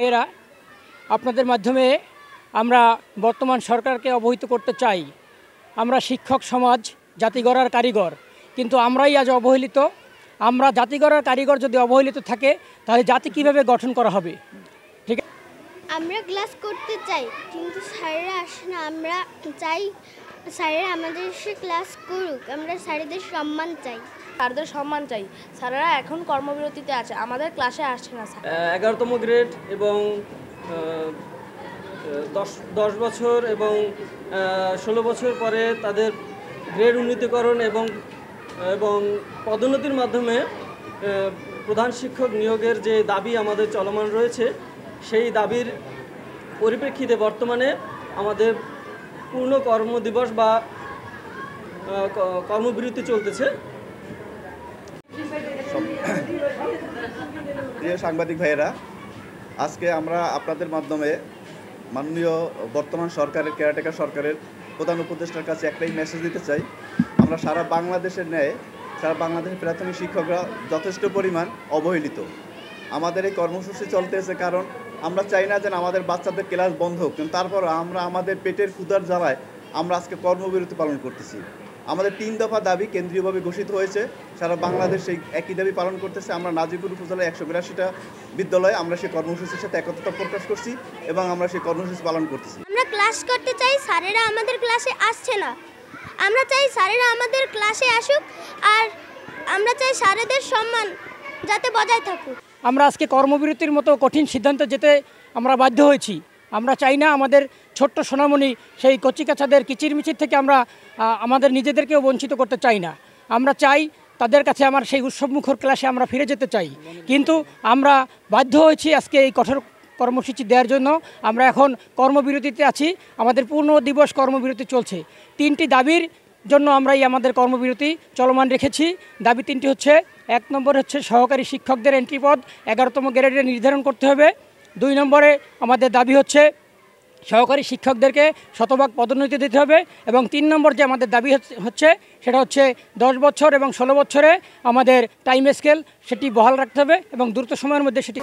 এরা আপনাদের মাধ্যমে আমরা বর্তমান সরকারকে অবহিত করতে চাই, আমরা শিক্ষক সমাজ জাতি গড়ার কারিগর, কিন্তু আমরাই আজ অবহেলিত। আমরা জাতি গড়ার কারিগর যদি অবহেলিত থাকে তাহলে জাতি কিভাবে গঠন করা হবে? ঠিক আছে, আমরা ক্লাস করতে চাই কিন্তু স্যারেরা আসে না। আমরা চাই স্যারেরা আমাদের এসে ক্লাস করুক। আমরা স্যারেদের সম্মান চাই। স্যারদের সম্মান চাই। স্যারেরা এখন কর্মবিরতিতে আছে, আমাদের ক্লাসে আসছে না। 11তম গ্রেড এবং 10 বছর এবং 16 বছর পরে তাদের গ্রেড উন্নীতকরণ এবং পদোন্নতির মাধ্যমে প্রধান শিক্ষক নিয়োগের যে দাবি আমাদের চলমান রয়েছে, সেই দাবির পরিপ্রেক্ষিতে বর্তমানে আমাদের পূর্ণ কর্মদিবস বা কর্মবিরতি চলতেছে। প্রিয় সাংবাদিক ভাইয়েরা, আজকে আমরা আপনাদের মাধ্যমে মাননীয় বর্তমান সরকারের কেয়ারটেকার সরকারের প্রধান উপদেষ্টার কাছে একটাই মেসেজ দিতে চাই। আমরা সারা বাংলাদেশের ন্যায় সারা বাংলাদেশের প্রাথমিক শিক্ষকরা যথেষ্ট পরিমাণ অবহেলিত। আমাদের এই কর্মসূচি চলতেছে কারণ আমরা চাই না যেন আমাদের বাচ্চাদের ক্লাস বন্ধ হোক, কিন্তু তারপর আমরা আমাদের পেটের ক্ষুধার জ্বালায় আমরা আজকে কর্মবিরতি পালন করতেছি। আমাদের 3 দফা দাবি কেন্দ্রীয়ভাবে ঘোষিত হয়েছে, সারা বাংলাদেশ সেই একই দাবি পালন করতেছে। আমরা নাজিরপুর উপজেলায় 182টা বিদ্যালয়ে আমরা সেই কর্মসূচির সাথে একত্রতা প্রকাশ করছি এবং আমরা সেই কর্মসূচি পালন করতেছি। আমরা ক্লাস করতে চাই, স্যারেরা আমাদের ক্লাসে আসছে না। আমরা চাই স্যারেরা আমাদের ক্লাসে আসুক, আর আমরা চাই স্যারেদের সম্মান যাতে বজায় থাকুক। আমরা আজকে কর্মবিরতির মতো কঠিন সিদ্ধান্তে যেতে আমরা বাধ্য হয়েছি। আমরা চাই না আমাদের ছোট্ট সোনামণি সেই কচিকাচাদের কিচিরমিচির থেকে আমরা আমাদের নিজেদেরকেও বঞ্চিত করতে চাই না। আমরা চাই তাদের কাছে আমার সেই উৎসবমুখর ক্লাসে আমরা ফিরে যেতে চাই, কিন্তু আমরা বাধ্য হয়েছি আজকে এই কঠোর কর্মসূচি দেওয়ার জন্য। আমরা এখন কর্মবিরতিতে আছি, আমাদের পূর্ণ দিবস কর্মবিরতি চলছে। 3টি দাবির জন্য আমরা আমাদের কর্মবিরতি চলমান রেখেছি। দাবি 3টি হচ্ছে, 1 নম্বর হচ্ছে সহকারী শিক্ষকদের এন্ট্রি পদ 11তম গ্রেডে নির্ধারণ করতে হবে। 2 নম্বরে আমাদের দাবি হচ্ছে সহকারী শিক্ষকদেরকে শতভাগ পদোন্নতি দিতে হবে। এবং 3 নম্বর যে আমাদের দাবি হচ্ছে সেটা হচ্ছে 10 বছর এবং 16 বছরে আমাদের টাইম স্কেল সেটি বহাল রাখতে হবে এবং দ্রুত সময়ের মধ্যে সেটি